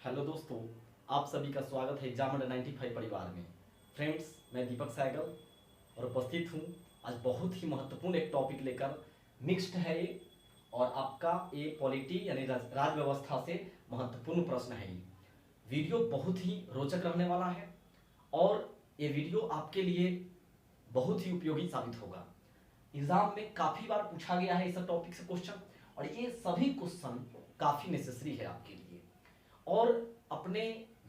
Hello दोस्तों, आप सभी का स्वागत है एग्जाम अंडर 95 परिवार में। फ्रेंड्स, मैं दीपक सहगल और उपस्थित हूँ आज बहुत ही महत्वपूर्ण एक टॉपिक लेकर। मिक्स्ड है ये और आपका ये पॉलिटी यानी राज व्यवस्था से महत्वपूर्ण प्रश्न है। ये वीडियो बहुत ही रोचक रहने वाला है और ये वीडियो आपके लिए बहुत ही उपयोगी साबित होगा। एग्जाम में काफ़ी बार पूछा गया है इस टॉपिक से क्वेश्चन और ये सभी क्वेश्चन काफ़ी नेसेसरी है आपके लिए। और अपने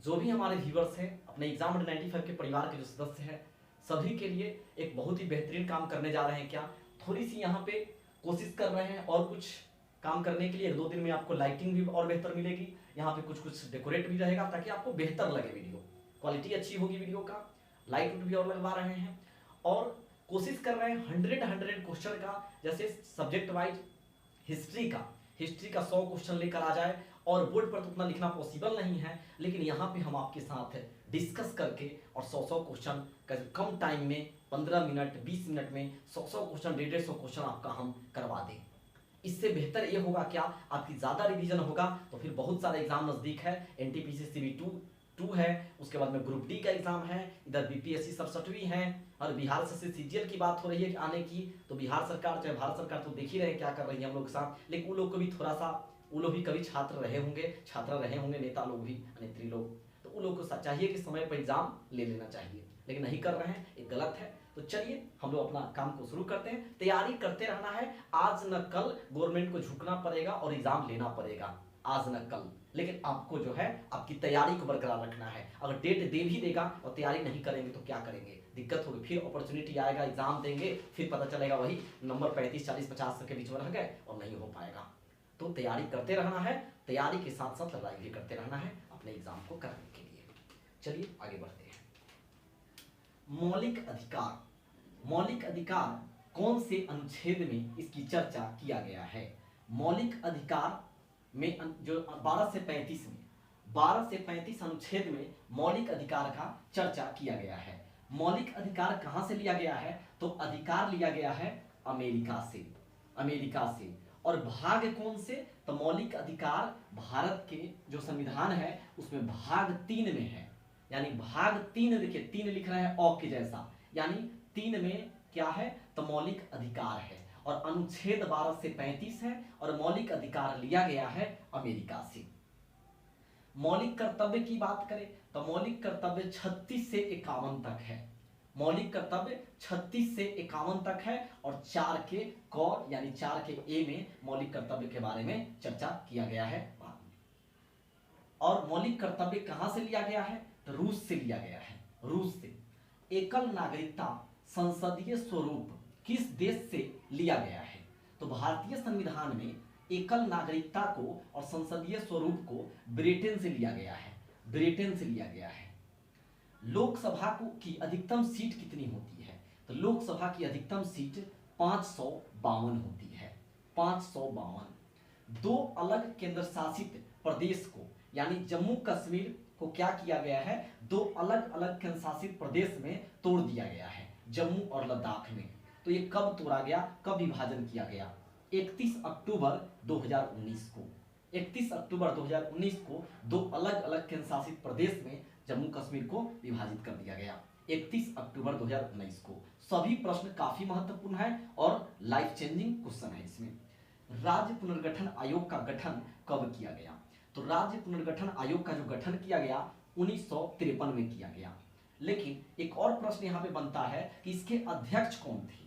जो भी हमारे व्यूअर्स हैं, अपने एग्जाम अंडर 95 के परिवार के जो सदस्य हैं, सभी के लिए एक बहुत ही बेहतरीन काम करने जा रहे हैं। क्या थोड़ी सी यहाँ पे कोशिश कर रहे हैं और कुछ काम करने के लिए 1-2 दिन में आपको लाइटिंग भी और बेहतर मिलेगी। यहाँ पे कुछ कुछ डेकोरेट भी रहेगा ताकि आपको बेहतर लगे, वीडियो क्वालिटी अच्छी होगी वीडियो का। लाइट भी और लगवा रहे हैं और कोशिश कर रहे हैं 100 क्वेश्चन का, जैसे सब्जेक्ट वाइज हिस्ट्री का 100 क्वेश्चन लेकर आ जाए। और बोर्ड पर तो उतना लिखना पॉसिबल नहीं है, लेकिन यहाँ पे हम आपके साथ डिस्कस करके और 100 क्वेश्चन कम टाइम में 15 मिनट 20 मिनट में 100 क्वेश्चन 150 क्वेश्चन आपका हम करवा दें। इससे बेहतर ये होगा क्या, आपकी ज़्यादा रिवीजन होगा। तो फिर बहुत सारे एग्जाम नज़दीक है, एनटीपीसी CB2 है, उसके बाद में ग्रुप डी का एग्जाम है, इधर BPSC 67वीं है और बिहार से CGL की बात हो रही है आने की। तो बिहार सरकार चाहे भारत सरकार तो देख ही रहे क्या कर रही है हम लोग के साथ, लेकिन उन लोग को भी थोड़ा सा, वो लोग भी कभी छात्र रहे होंगे, नेता लोग भी, नेत्री लोग, तो उन लोग को चाहिए कि समय पर एग्जाम ले लेना चाहिए, लेकिन नहीं कर रहे हैं, ये गलत है। तो चलिए हम लोग अपना काम को शुरू करते हैं। तैयारी करते रहना है, आज न कल गवर्नमेंट को झुकना पड़ेगा और एग्जाम लेना पड़ेगा, आज न कल। लेकिन आपको जो है आपकी तैयारी को बरकरार रखना है। अगर डेट दे भी देगा और तैयारी नहीं करेंगे तो क्या करेंगे, दिक्कत होगी। फिर अपॉर्चुनिटी आएगा, एग्जाम देंगे, फिर पता चलेगा वही नंबर 35 40 50 के बीच में रह गए और नहीं हो पाएगा। तो तैयारी करते रहना है, तैयारी के साथ साथ लड़ाई भी करते रहना है अपने एग्जाम को करने के लिए। चलिए आगे बढ़ते हैं। मौलिक अधिकार कौन से अनुच्छेद में इसकी चर्चा किया गया है? मौलिक अधिकार में जो 12 से 35 अनुच्छेद में मौलिक अधिकार का चर्चा किया गया है। मौलिक अधिकार कहां से लिया गया है? तो अधिकार लिया गया है अमेरिका से। और भाग कौन से? तो मौलिक अधिकार भारत के जो संविधान है उसमें भाग 3 में है। यानी भाग 3, देखिए 3 लिख रहे हैं औ के जैसा, यानी 3 में क्या है? तो मौलिक अधिकार है और अनुच्छेद 12 से 35 है और मौलिक अधिकार लिया गया है अमेरिका से। मौलिक कर्तव्य की बात करें तो मौलिक कर्तव्य 36 से 51 तक है। मौलिक कर्तव्य 36 से 51 तक है और 4 के क यानी 4 के ए में मौलिक कर्तव्य के बारे में चर्चा किया गया है बाद में। और मौलिक कर्तव्य कहां से लिया गया है? तो रूस से लिया गया है, रूस से। एकल नागरिकता संसदीय स्वरूप किस देश से लिया गया है? तो भारतीय संविधान में एकल नागरिकता को और संसदीय स्वरूप को ब्रिटेन से लिया गया है। लोकसभा की अधिकतम सीट कितनी होती है? तो लोकसभा की अधिकतम सीट 552 होती है, 552। 2 अलग केंद्र शासित प्रदेश को यानी जम्मू कश्मीर को क्या किया गया है? 2 अलग अलग केंद्र शासित प्रदेश में तोड़ दिया गया है, जम्मू और लद्दाख में। तो ये कब तोड़ा गया, कब विभाजन किया गया? 31 अक्टूबर 2019 को। 31 अक्टूबर 2019 को 2 अलग अलग केंद्र शासित प्रदेश में जम्मू कश्मीर को विभाजित कर दिया गया, 31 अक्टूबर 2019 को। सभी प्रश्न काफी महत्वपूर्ण है और लाइफ चेंजिंग क्वेश्चन है इसमें। राज्य पुनर्गठन आयोग का गठन कब किया गया? तो राज्य पुनर्गठन आयोग का जो गठन किया गया 1953 में किया गया। लेकिन एक और प्रश्न यहाँ पे बनता है कि इसके अध्यक्ष कौन थे?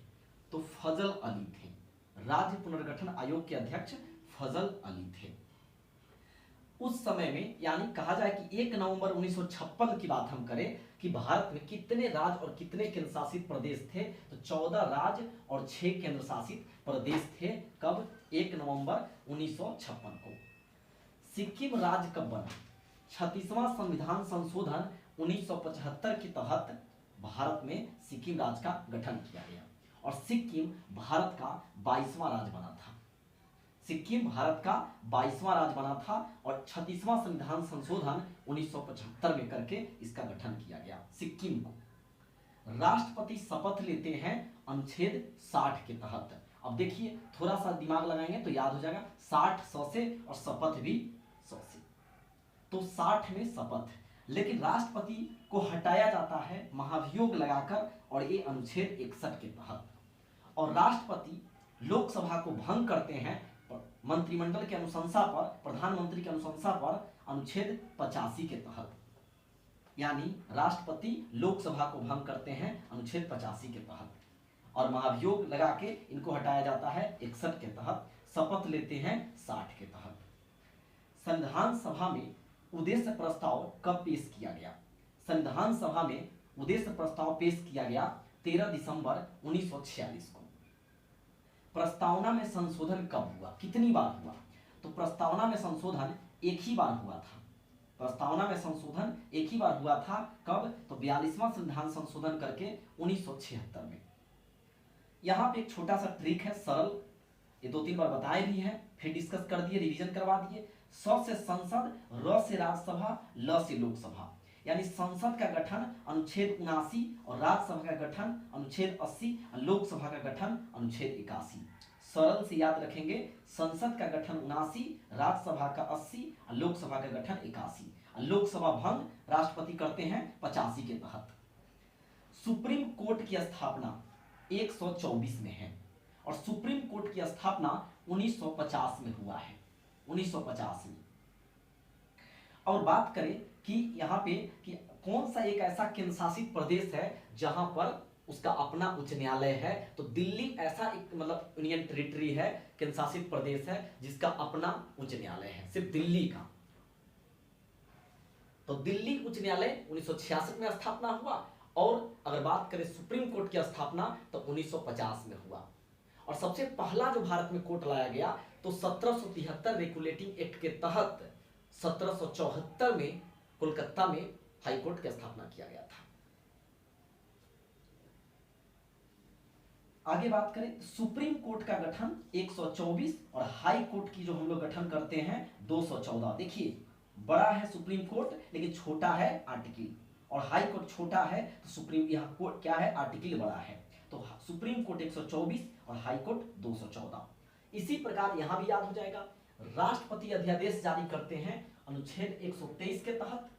तो फजल अली थे। राज्य पुनर्गठन आयोग के अध्यक्ष फजल अली थे। उस समय में यानी कहा जाए कि 1 नवंबर 1956 की बात हम करें कि भारत में कितने राज्य और कितने केंद्र शासित प्रदेश थे? तो 14 राज्य और 6 केंद्र शासित प्रदेश थे। कब? 1 नवंबर 1956 को। सिक्किम राज्य कब बना? 36वां संविधान संशोधन 1975 के तहत भारत में सिक्किम राज्य का गठन किया गया और सिक्किम भारत का 22वां राज्य बना था। सिक्किम भारत का 22वां राज्य बना था और 36वां संविधान संशोधन 1975 में करके इसका गठन किया गया सिक्किम को। राष्ट्रपति शपथ लेते हैं अनुच्छेद 60 के तहत। अब देखिए थोड़ा सा दिमाग लगाएंगे तो याद हो जाएगा, 60 100 से और शपथ भी 100 से। तो 60 में शपथ, लेकिन राष्ट्रपति को हटाया जाता है महाभियोग लगाकर और ये अनुच्छेद 61 के तहत। और राष्ट्रपति लोकसभा को भंग करते हैं मंत्रिमंडल की अनुशंसा पर, प्रधानमंत्री की अनुशंसा पर अनुच्छेद 85 के तहत। यानी राष्ट्रपति लोकसभा को भंग करते हैं अनुच्छेद 85 के तहत और महाभियोग लगा के इनको हटाया जाता है 61 के तहत, शपथ लेते हैं 60 के तहत। संविधान सभा में उद्देश्य प्रस्ताव कब पेश किया गया? संविधान सभा में उद्देश्य प्रस्ताव पेश किया गया 13 दिसंबर 1946 को। प्रस्तावना में संशोधन कब हुआ, कितनी बार हुआ? तो प्रस्तावना में संशोधन एक ही बार हुआ था। प्रस्तावना में संशोधन एक ही बार हुआ था। कब? तो 42वां संविधान संशोधन करके 1976 में। यहाँ पे एक छोटा सा ट्रिक है, सरल, ये 2-3 बार बताए भी हैं, फिर डिस्कस कर दिए, रिवीजन करवा दिए। स से संसद, र से राज्यसभा, ल से लोकसभा। यानी संसद का गठन अनुच्छेद 79 और राज्यसभा का गठन अनुच्छेद 80, लोकसभा का गठन अनुच्छेद 81। सरल से याद रखेंगे, संसद का गठन 79, राज्यसभा का 80, लोकसभा का गठन 81। लोकसभा भंग राष्ट्रपति करते हैं 85 के तहत। सुप्रीम कोर्ट की स्थापना 124 में है और सुप्रीम कोर्ट की स्थापना 1950 में हुआ है, 1950 में। और बात करें कि यहाँ पे कि कौन सा एक ऐसा केंद्र शासित प्रदेश है जहां पर उसका अपना उच्च न्यायालय है, तो दिल्ली ऐसा एक मतलब यूनियन टेरिटरी है, केंद्र शासित प्रदेश है जिसका अपना उच्च न्यायालय है, सिर्फ दिल्ली का। तो दिल्ली उच्च न्यायालय 1966 में स्थापना हुआ और अगर बात करें सुप्रीम कोर्ट की स्थापना तो 1950 में हुआ। और सबसे पहला जो भारत में कोर्ट लाया गया तो 1773 रेगुलेटिंग एक्ट के तहत 1774 में कोलकाता में हाई कोर्ट की स्थापना किया गया था। आगे बात करें, सुप्रीम कोर्ट का गठन 124 और हाई कोर्ट की जो हम लोग गठन करते हैं 214। देखिए बड़ा है सुप्रीम कोर्ट लेकिन छोटा है आर्टिकल, और हाई कोर्ट छोटा है तो सुप्रीम यहाँ कोर्ट क्या है, आर्टिकल बड़ा है। तो सुप्रीम कोर्ट 124 और हाई कोर्ट 214। इसी प्रकार यहाँ भी याद हो जाएगा, राष्ट्रपति अध्यादेश जारी करते हैं अनुच्छेद 123 के तहत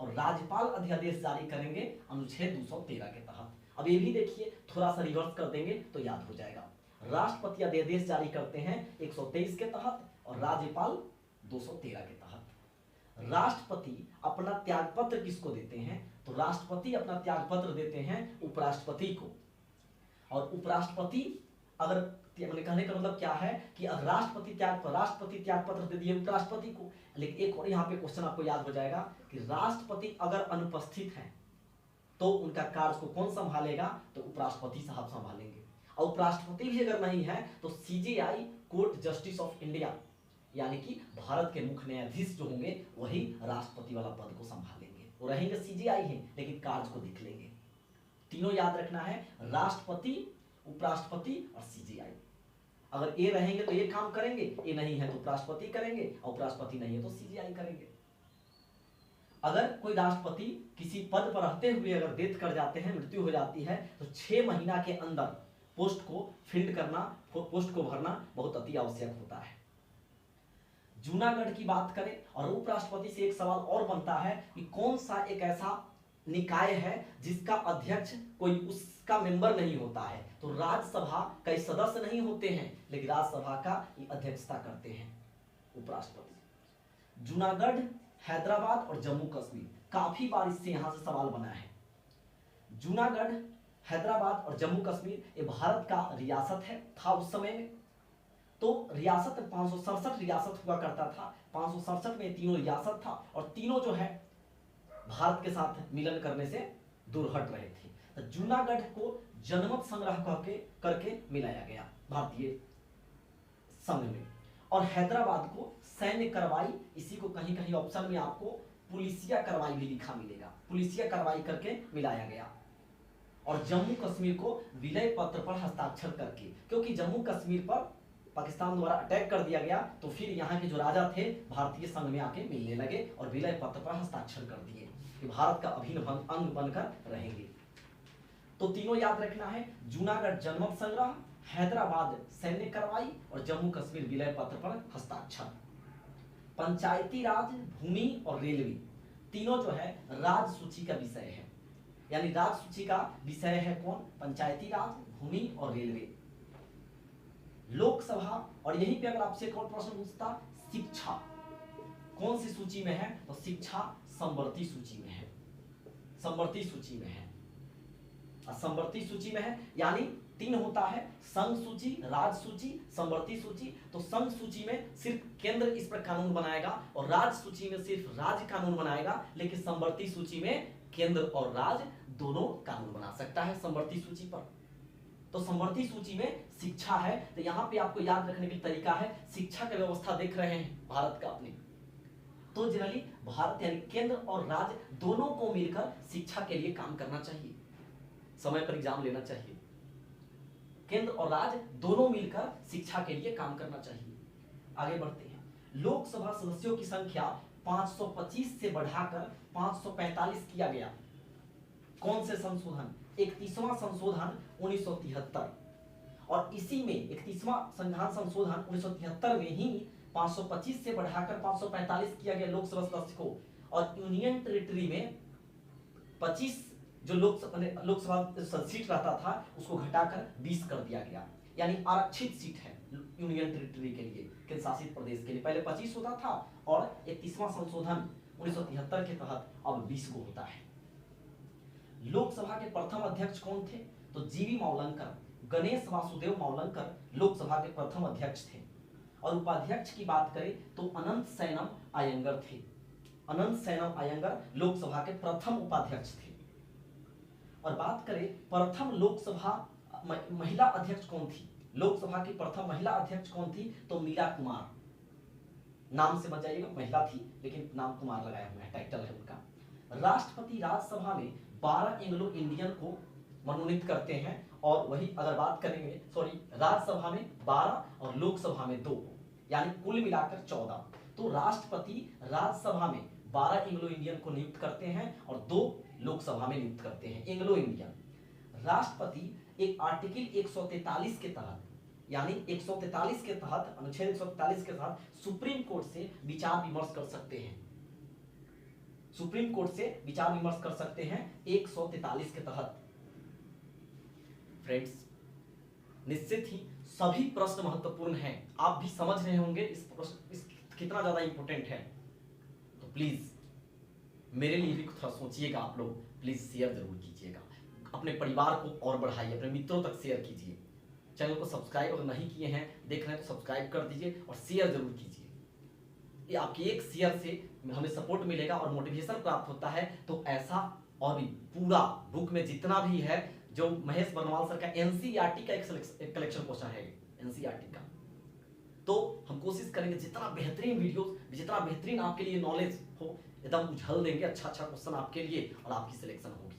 और राज्यपाल अध्यादेश जारी करेंगे अनुच्छेद 213 के तहत। अब ये भी देखिए, थोड़ा सा रिवर्स कर देंगे तो याद हो जाएगा। राष्ट्रपति अध्यादेश जारी करते हैं 123 के तहत और राज्यपाल 213 के तहत। राष्ट्रपति अपना त्यागपत्र किसको देते हैं? तो राष्ट्रपति अपना त्यागपत्र देते हैं उपराष्ट्रपति को। और उपराष्ट्रपति अगर कहने का मतलब क्या है कि अगर राष्ट्रपति त्यागपत्र दे दिए उपराष्ट्रपति को, लेकिन एक और यहाँ पे क्वेश्चन आपको याद हो जाएगा कि राष्ट्रपति अगर अनुपस्थित हैं तो उनका कार्य को कौन संभालेगा? तो उपराष्ट्रपति साहब संभालेंगे। और उपराष्ट्रपति भी अगर नहीं है तो CJI court justice of India यानी कि भारत के मुख्य न्यायाधीश जो होंगे वही राष्ट्रपति वाला पद को संभालेंगे। वो रहेंगे सीजेआई हैं लेकिन कार्य को देख लेंगे। तीनों याद रखना है, राष्ट्रपति, उपराष्ट्रपति और सीजेआई। अगर ए रहेंगे तो ये काम करेंगे, ए नहीं है तो उपराष्ट्रपति करेंगे, और उपराष्ट्रपति नहीं है तो सीजेआई करेंगे। अगर कोई राष्ट्रपति किसी पद पर रहते हुए अगर डेथ कर जाते हैं, मृत्यु हो जाती है, तो 6 महीना के अंदर पोस्ट को फिल करना, पोस्ट को भरना बहुत अति आवश्यक होता है। जूनागढ़ की बात करें और उपराष्ट्रपति से एक सवाल और बनता है कि कौन सा एक ऐसा निकाय है जिसका अध्यक्ष कोई उसका मेंबर नहीं होता है? तो राज्यसभा कई सदस्य नहीं होते हैं लेकिन राज्यसभा का अध्यक्षता करते हैं उपराष्ट्रपति। जूनागढ़, हैदराबाद और जम्मू कश्मीर, काफी बार इससे यहां से सवाल बना है। जूनागढ़, हैदराबाद और जम्मू कश्मीर ये भारत का रियासत है, था उस समय में। तो रियासत 567 रियासत हुआ करता था, 567 में तीनों रियासत था और तीनों जो है भारत के साथ मिलन करने से दूर हट रहे थे। तो जूनागढ़ को जनमत संग्रह करके मिलाया गया भारतीय संघ में, और हैदराबाद को सैन्य कार्रवाई, इसी को कहीं कहीं ऑप्शन में आपको पुलिसिया कार्रवाई भी लिखा मिलेगा, पुलिसिया कार्रवाई करके मिलाया गया। और जम्मू कश्मीर को विलय पत्र पर हस्ताक्षर करके, क्योंकि जम्मू कश्मीर पर पाकिस्तान द्वारा अटैक कर दिया गया तो फिर यहाँ के जो राजा थे भारतीय संघ में आके मिलने लगे और विलय पत्र पर हस्ताक्षर कर दिए कि भारत का अभिन्न अंग बनकर रहेंगे। तो तीनों याद रखना है, जूनागढ़ जनमत संग्रह, हैदराबाद सैन्य कार्रवाई और जम्मू कश्मीर विलय पत्र पर हस्ताक्षर। पंचायती राज, भूमि और रेलवे तीनों जो है राज सूची का विषय है। यानी राज सूची का विषय है कौन? पंचायती राज, भूमि और रेलवे। लोकसभा, और यहीं पे अगर आपसे कौन प्रश्न पूछता, शिक्षा कौन सी सूची में है? तो शिक्षा समवर्ती सूची में है, समवर्ती सूची में है, समवर्ती सूची में है। यानी 3 होता है, संघ सूची, राज सूची, समवर्ती सूची। तो संघ सूची में सिर्फ केंद्र इस पर कानून बनाएगा और राज सूची में सिर्फ राज्य कानून बनाएगा, लेकिन समवर्ती सूची में केंद्र और राज्य दोनों कानून बना सकता है समवर्ती सूची पर। तो समवर्ती सूची में शिक्षा है। तो यहां पे आपको याद रखने का तरीका है, शिक्षा की व्यवस्था देख रहे हैं भारत का अपने, तो जनरली भारत यानी केंद्र और राज्य दोनों को मिलकर शिक्षा के लिए काम करना चाहिए, समय पर एग्जाम लेना चाहिए। केंद्र और राज्य दोनों मिलकर शिक्षा के लिए काम करना चाहिए। आगे बढ़ते हैं। लोकसभा सदस्यों की संख्या 525 से बढ़ाकर 545 किया गया। कौन से संशोधन? 31वां संशोधन 1973। और इसी में 31वां संविधान संशोधन 1973 में ही 525 से बढ़ाकर 545 किया गया लोकसभा सदस्य को। और यूनियन टेरिटरी में 25 जो लोकसभा सीट रहता था उसको घटाकर 20 कर दिया गया। यानी आरक्षित सीट है यूनियन टेरिटरी के लिए, केंद्र शासित प्रदेश के लिए। पहले 25 होता था और 31वां संशोधन 1973 के तहत अब 20 को होता है। लोकसभा के प्रथम अध्यक्ष कौन थे? तो जीवी मावलंकर, गणेश वासुदेव मावलंकर लोकसभा के प्रथम अध्यक्ष थे। और उपाध्यक्ष की बात करें तो अनंत सैनम अयंगर थे। अनंत सैनम अयंगर लोकसभा के प्रथम उपाध्यक्ष थे। और बात करें प्रथम लोकसभा महिला अध्यक्ष कौन थी? लोकसभा की प्रथम महिला अध्यक्ष कौन थी? तो मीरा कुमार। नाम से बच जाइएगा, महिला थी लेकिन नाम कुमार लगाया हुआ है, टाइटल है उनका। राष्ट्रपति राज्यसभा में 12 एंग्लो इंडियन को मनोनीत करते हैं। और वही अगर बात करेंगे, राज्यसभा में 12 और लोकसभा में 2, यानी कुल मिलाकर 14। तो राष्ट्रपति राज्यसभा में 12 एंग्लो इंडियन को नियुक्त करते हैं और 2 लोकसभा में नियुक्त करते हैं एंग्लो इंडियन। राष्ट्रपति एक आर्टिकल 143 के तहत, यानी 143 के तहत, अनुच्छेद 143 के तहत सुप्रीम कोर्ट से विचार विमर्श कर सकते हैं। सुप्रीम कोर्ट से विचार विमर्श कर सकते हैं 143 के तहत। फ्रेंड्स, निश्चित ही सभी प्रश्न महत्वपूर्ण हैं, आप भी समझ रहे होंगे इस कितना ज्यादा इंपॉर्टेंट है। तो प्लीज मेरे लिए भी थोड़ा सोचिएगा आप लोग, प्लीज शेयर जरूर कीजिएगा, अपने परिवार को और बढ़ाइए, अपने मित्रों तक शेयर कीजिए। चैनल को सब्सक्राइब अगर नहीं किए हैं, देख रहे हैं तो सब्सक्राइब कर दीजिए और शेयर जरूर कीजिए। ये आपकी एक शेयर से हमें सपोर्ट मिलेगा और मोटिवेशन प्राप्त होता है। तो ऐसा और भी पूरा बुक में जितना भी है, जो महेश बर्नवाल सर का एनसीईआरटी का एक कलेक्शन क्वेश्चन है, एनसीईआरटी का, तो हम कोशिश करेंगे जितना बेहतरीन वीडियो, जितना बेहतरीन आपके लिए नॉलेज हो, एकदम उछल देंगे अच्छा क्वेश्चन आपके लिए और आपकी सिलेक्शन होगी।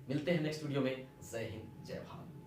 मिलते हैं नेक्स्ट वीडियो में। जय हिंद, जय भारत।